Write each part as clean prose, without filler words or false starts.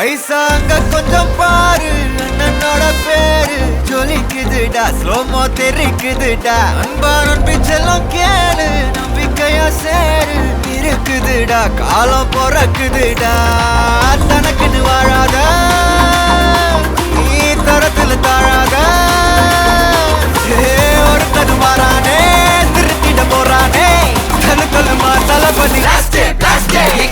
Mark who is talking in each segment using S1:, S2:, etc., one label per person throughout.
S1: ஐசா அங்க கொஞ்சம் பாரு, அண்ணனோட பேரு ஜொலிக்குதுடா, ஸ்லோமோ தெரிக்குதுடா. அன்பான பிச்செல்லாம் கேளு, நம்பிக்கையா சேரு இருக்குதுடா, காலம் பொறக்குதுடா. தனக்குன்னு வாழாத, நீ தரத்துல தாழாத. ஒருத்தது மாறானே, திருத்திட போறானே, கலு கலுமா தளபதி. கச்சேரி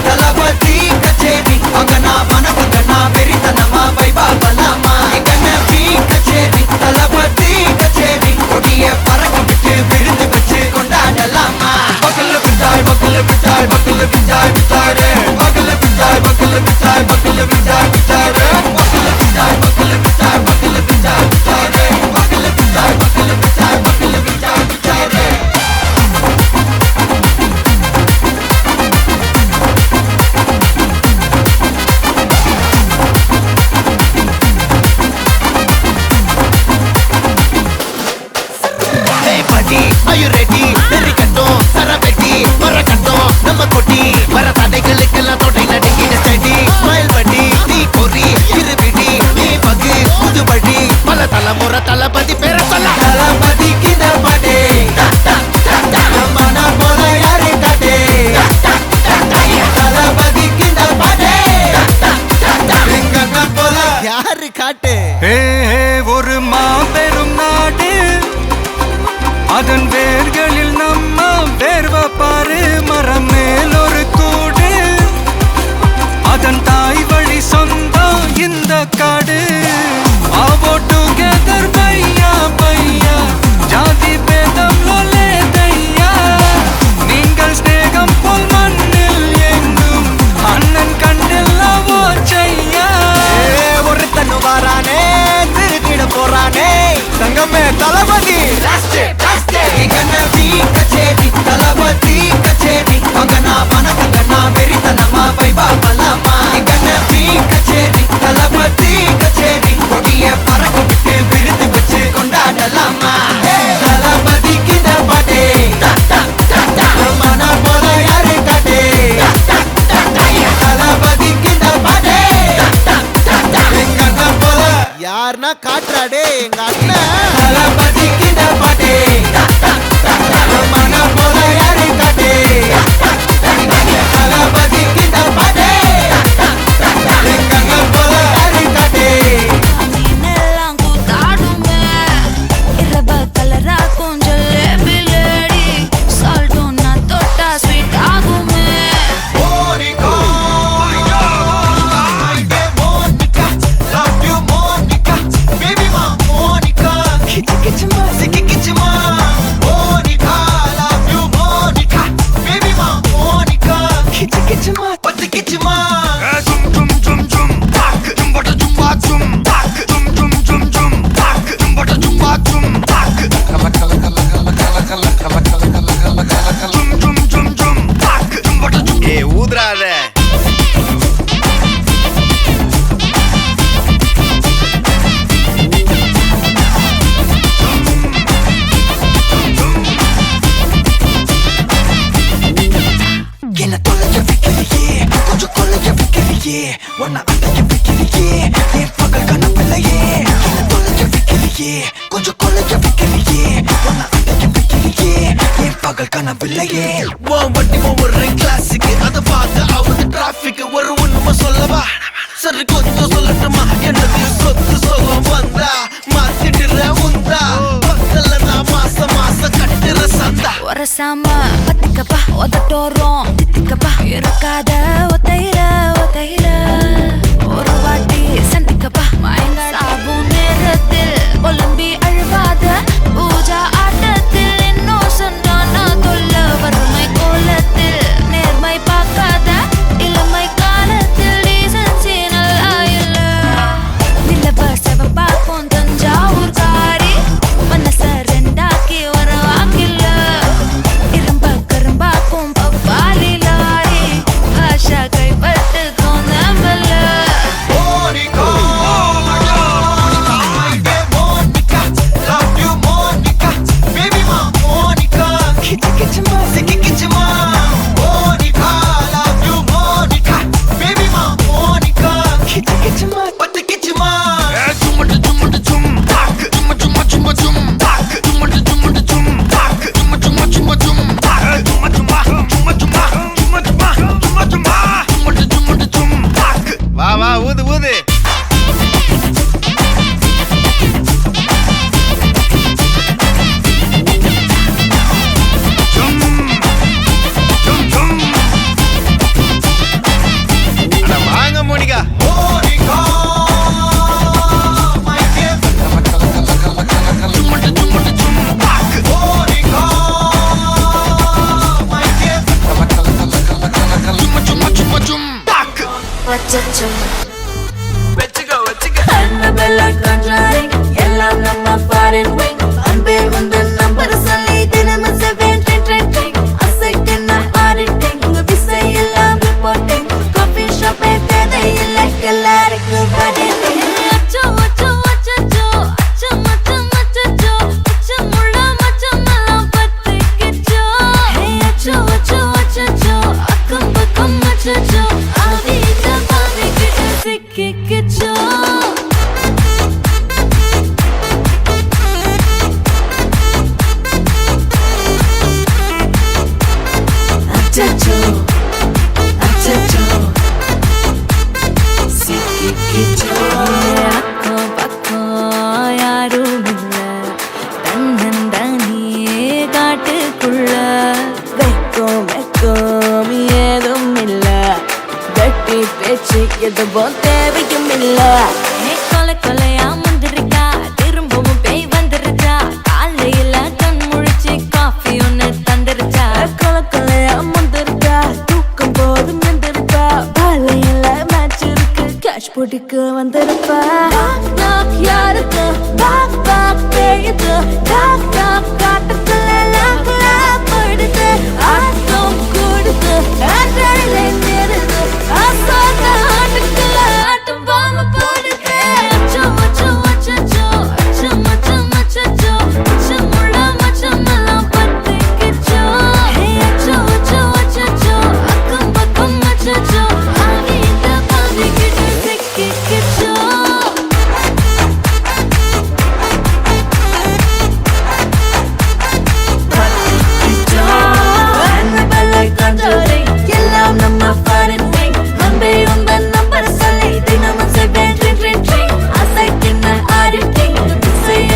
S1: தளபதி கச்சேரி, அங்கனா மனப்பங்கனா வெறித்தனமா வைபா பலாமா. கச்சேரி தளபதி கச்சேரி, கொடிய பறக்க விட்டு விருந்து வச்சு கொண்டாடலாமா. பக்கல்ல பிட்டாய் பக்கல்ல பிட்டாய் பக்கல்ல பிட்டாய் பிட்டாரே, பக்கல்ல பிட்டாய் பக்கல்ல பிட்டாய் பக்கல்ல பிட்டாய் பிட்டாரே, பக்கல்ல பிட்டாய் பக்கல்ல பிட்டாய் பக்கல்ல பிட்டாய் பிட்டாரே, பக்கல்ல பிட்டாய் பக்கல்ல பிட்டாய் பக்கல்ல பிட்டாய் பிட்டாரே. Are you ready? Very கட்டும் சரவெட்டி வர கட்டும் நம்ம கொட்டி வர தடைகளுக்கெல்லாம் தொடை நடுங்கிட ஸ்டடி. ஸ்மைல் பண்ணி நீ பொறி இருவிடி நீ பகு புதுபடி, பல தலைமுறை தளபதி பேர சொல்ல. தளபதிக்கு இந்த பாட்டே மன போல யாரு காட்டே, தளபதிக்கு இந்த பாட்டே எங்க போல யாரு காட்டு. ஒரு மாபெரும் நாடு, அதன் வேர்களில் நம்ம வேர்வ பாரு. மரம் மேல் ஒரு கூடு, அதன் தாய் வழி சொந்தம் இந்த காடு. ஆவோ டுகெதர் பையா பையா, ஜாதி பேதம் லோலே தையா. நீங்கள் ஸ்நேகம் போல் மண்ணில் எங்கும் அண்ணன் கண்டில்லவோ செய்யா. ஒருத்தனு வாரானே, திருத்திட போறானே, தங்கமே தளபதி. கச்சேரி தளபதி கச்சேரி, அங்கனா மனப்பங்கனா வெறித்தனமா வைபா பலாமா. கச்சேரி தளபதி கச்சேரி, கொடிய பறக்க விட்டு விருந்து வச்சு கொண்டாடலாமா. தளபதிக்கு இந்த பாட்டே மன போல யாரு காட்டே, தளபதிக்கு இந்த பாட்டே எங்க அண்ணன் போல யாருன்னா காட்டுறாடே எங்க அண்ணன். தளபதிக்கு இந்த பாட்டே மன போல யாரு காட்டே, தளபதிக்கு இந்த பாட்டே எங்க அண்ணன் போல யாரு காட்டே. ஊதுறாத என்ன தொலைய வைக்கிறியே, கொஞ்சம் கொலைய வைக்கிறியே, உன்னை அடைய வைக்கிறியே, என் பகல் கனவில்லையே. என்ன தொலைய வைக்கிறியே, கொஞ்சம் கொலைய வைக்கிறியே, உன்னை அடைய வைக்கிறியே, என் பகல் கனவில்லையே. வண்டி ஒரு கிளாஸுக்கு அதை பார்த்து அவது டிராபிக். ஒரு உண்மை சொல்லவா, சரி கொஞ்சம் சொல்லட்டுமா, என்னது சொத்து சொல்ல வந்தா மாத்திடுற உந்தா, பக்கத்துல நான் மாசம் மாசம் கட்டுற சந்தா.
S2: ஒரசாம பத்திக்கப்பா ஒதட்டோரம் தித்திக்கப்பா, இருக்காத ஒத்தையில ஒத்தையில ஒரு வாட்டி சந்திக்கப்பா. சாபு நேரத்தில் ஒலம்பி அழுவாத, பூஜா ஆட்டத்தில் இன்னும் சொன்னான தொல்ல. வறுமை கோலத்தில் நேர்மை பார்க்காத, இளமை காலத்தில் டீசன்சி நல்லா இல்ல. நிலவ செவப்பாக்கும் தஞ்சாவூர் காரி, மனச ரெண்டாக்கி வர வாக்கில்ல. இரும்ப கரும்பாக்கும் பப்பாலி லாரி, பாஷா கைப்பட்டுக்கும் நம்பல.
S1: அச்சச்சோ அச்சச்சோ சிக்கிக்கிச்சோ
S2: அக்கம் பக்கம் யாரும் இல்ல தன்னந்தனியே காட்டுக்குள்ள வெக்கம் வெக்கம் ஏதும் இல்ல வெட்டி பேச்சு எதுவும் தேவையும் இல்ல கொலை கொலையா முந்திருக்கா திரும்பவும் பேய் வந்துருச்சா காலையில கண் முழிச்சு காஃபி ஒன்னு தந்துருச்சா கொலை கொலையா முந்திருக்கா தூக்கம் போதும் எந்திருக்கா காலையில மேட்ச் இருக்கு கேஷ் போட்டுக்கு வந்திருப்பா யாருக்கு பாக் பாக் பேயுது டாக் டாக் காட்டுக்குள்ள லாக்ல படுது ஆட்டம் கூடுது ஆட்டடிலே நேருது ஆசாத ஆட்டுக்குள்ள ஆட்டம் பாம்பு போடுது அச்சம் அச்சம் அச்சச்சோ அச்சம் அச்சம் அச்சச்சோ அச்சமுள்ள மச்சமெல்லாம் பத்திக்கிச்சோ அச்சம் அச்சம் அச்சச்சோ அக்கம் பக்கம் அச்சச்சோ ஆகிட்ட பாதிக்கிட்டு சிக்கிக்கிச்சோ எல்லாம் நம்ம ஃபாரின் திங் நம்பி உங்கள் நம்பர் சொல்லி தினமும் செய்வேன் ட்ரிங் ட்ரிங் ட்ரிங் அசைக்கின்ன ஆடிட்டிங்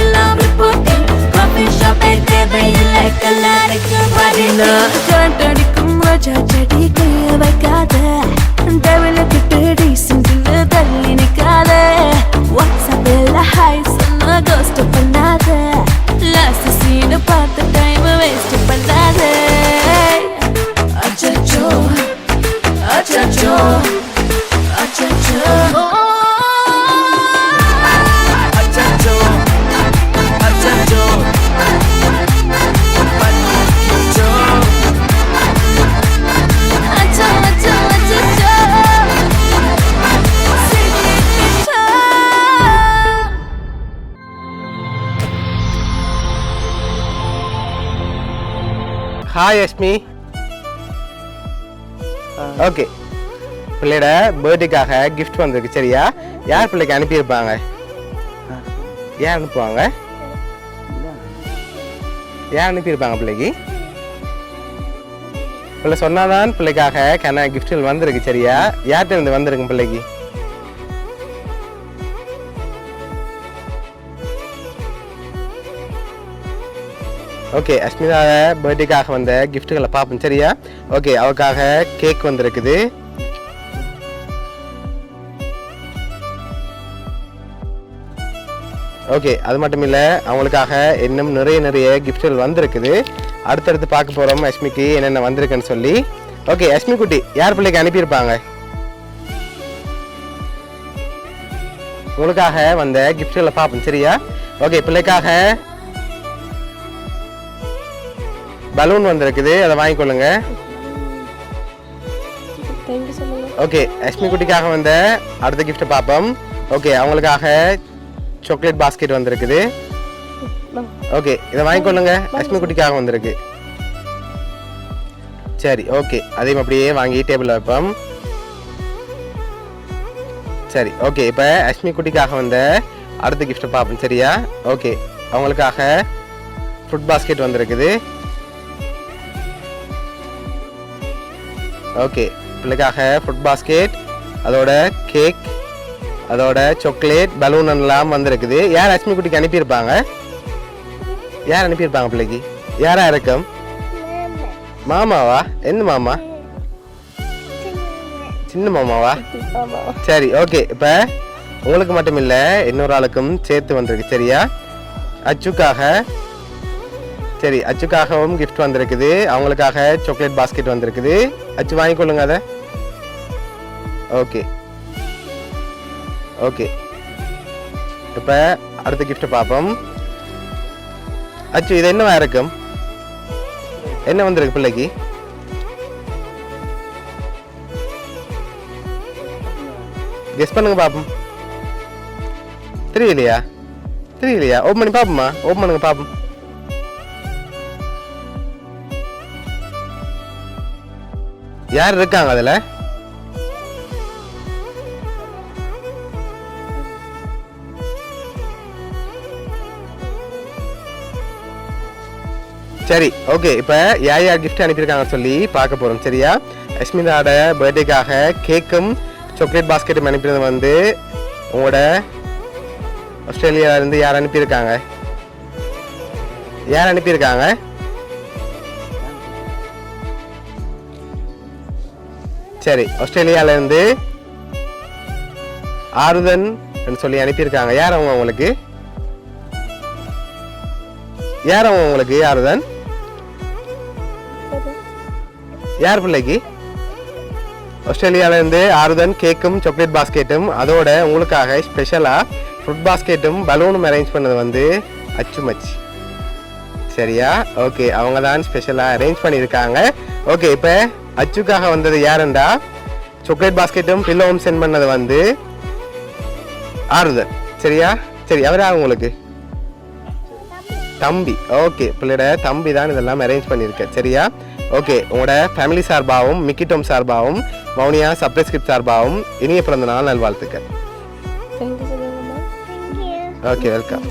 S2: எல்லாம் ரிப்போர்ட்டிங் காஃபி ஷாப்பே தேவையில்லை கல்லறைக்கு வரீங்க கண்டடிக்கும் ரோஜா செடி கைய வைக்காத டெவலப்பிட்டு டீசென்ட்னு தள்ளி நிற்காத வாட்ஸ்அப்பில் ஹாய் சொன்ன கோஸ்ட் பண்ணாத லாஸ்ட் சீனை பார்த்து டைம் வேஸ்ட் பண்ணாத அச்சச்சோ அச்சச்சோ அச்சச்சோ
S1: அச்சச்சோ அச்சச்சோ பத்திக்கிச்சோ
S2: அச்சோ அச்சோ அச்சச்சோ சிக்கிக்கிச்சோ
S3: ஹாய் யஷ்மி. ஓகே, பிள்ளையோட பர்த்டேக்காக கிஃப்ட் வந்திருக்கு சரியா? யார் பிள்ளைக்கு அனுப்பியிருப்பாங்க? யார் அனுப்புவாங்க? யார் அனுப்பியிருப்பாங்க பிள்ளைக்கு? பிள்ளை சொன்னாதான் பிள்ளைக்காக கன கிஃப்ட்கள் வந்திருக்கு சரியா? யார்கிட்ட இருந்து வந்திருக்கு பிள்ளைக்கு? ஓகே, அஸ்மிதாவோட பர்த்டேக்காக வந்த கிஃப்ட்டுகளை பார்ப்போம் சரியா? ஓகே, அவளுக்காக கேக் வந்திருக்குது. ஓகே, அது மட்டும் இல்லை, அவங்களுக்காக இன்னும் நிறைய கிஃப்ட்கள் வந்திருக்குது. அடுத்தடுத்து பார்க்க போகிறோம் அஸ்மிக்கு என்னென்ன வந்திருக்குன்னு சொல்லி. ஓகே, அஸ்மி குட்டி யார் பிள்ளைக்கு அனுப்பியிருப்பாங்க? உங்களுக்காக வந்த கிஃப்ட்களை பார்ப்போம் சரியா? ஓகே, பிள்ளைக்காக பலூன் வந்திருக்குது, அதை வாங்கிக்கொள்ளுங்க. ஓகே, அஸ்மி குட்டிக்காக வந்த அடுத்த கிஃப்ட் பார்ப்போம். ஓகே, அவங்களுக்காக சாக்லேட் பாஸ்கெட் வந்திருக்குது. ஓகே, இதை வாங்கிக்கொள்ளுங்க, அஸ்மி குட்டிக்காக வந்திருக்கு. சரி, ஓகே, அதையும் அப்படியே வாங்கி டேபிளில் வைப்போம். சரி, ஓகே, இப்போ அஸ்மி குட்டிக்காக வந்த அடுத்த கிஃப்ட்டை பார்ப்போம் சரியா? ஓகே, அவங்களுக்காக ஃப்ரூட் பாஸ்கெட் வந்திருக்குது. ஓகே, பிள்ளைக்காக ஃப்ரூட் பாஸ்கெட், அதோட கேக், அதோட சாக்லேட், பலூன் எல்லாம் வந்திருக்குது. யார் அஸ்மி குட்டிக்கு அனுப்பியிருப்பாங்க? யார் அனுப்பியிருப்பாங்க பிள்ளைக்கு? யாரா இருக்கும்? மாமாவா? என்ன மாமா? சின்ன மாமாவா? சரி, ஓகே, இப்போ உங்களுக்கு மட்டும் இல்லை, இன்னொரு ஆளுக்கும் சேர்த்து வந்திருக்கு சரியா? அச்சுக்காக, சரி, அச்சுக்காகவும் கிஃப்ட் வந்திருக்குது. அவங்களுக்காக சாக்லேட் பாஸ்கெட் வந்திருக்குது. அச்சு வாங்கிக்கொள்ளுங்க அதை. ஓகே ஓகே, இப்போ அடுத்த கிஃப்ட் பார்ப்போம். அச்சு, இது என்னவா இருக்கும்? என்ன வந்திருக்கு பிள்ளைக்கு? கெஸ் பண்ணுங்க பாப்போம். தெரியலையா? ஓப்பன் பண்ணி பாப்போமா? ஓப்பன் பண்ணுங்க பாப்போம். யார் இருக்காங்க அதுல? சரி ஓகே இப்போ யார் யார் கிஃப்ட் அனுப்பியிருக்காங்கன்னு சொல்லி பார்க்க போகிறோம் சரியா. அஸ்மிதாவோட பர்த்டேக்காக கேக்கும் சாக்லேட் பாஸ்கெட்டும் அனுப்பினது வந்து உங்களோட ஆஸ்திரேலியாவிலேருந்து யார் அனுப்பியிருக்காங்க? யார் அனுப்பியிருக்காங்க? சரி ஆஸ்திரேலியாவிலேருந்து ஆறுதன் சொல்லி அனுப்பியிருக்காங்க. யார் அவங்க உங்களுக்கு? யார் அவங்க உங்களுக்கு? ஆறுதன் யார் பிள்ளைக்கு? ஆஸ்திரேலியாவிலேருந்து ஆறுதன் கேக்கும் சாக்லேட் பாஸ்கெட்டும் அதோட உங்களுக்காக ஸ்பெஷலாக ஃப்ரூட் பாஸ்கெட்டும் பலூனும் அரேஞ்ச் பண்ணது வந்து அச்சுமச்சி சரியா. ஓகே அவங்க தான் ஸ்பெஷலாக அரேஞ்ச் பண்ணியிருக்காங்க. ஓகே இப்போ அச்சுக்காக வந்தது யாருண்டா சாக்லேட் பாஸ்கெட்டும் பில்லோவும் சென்ட் பண்ணது வந்து ஆறுதல் சரியா. சரி அவரா உங்களுக்கு? தம்பி. ஓகே பிள்ளையோட தம்பி தான் இதெல்லாம் அரேஞ்ச் பண்ணியிருக்க சரியா. ஓகே உங்களோட ஃபேமிலி சார்பாகவும் மிக்கிட்டோம் சார்பாகவும் மௌனியா சர்ப்ரைஸ் கிஃப்ட் சார்பாகவும் இனிய பிறந்த நாள் நல்வாழ்த்துக்கள். Okay welcome.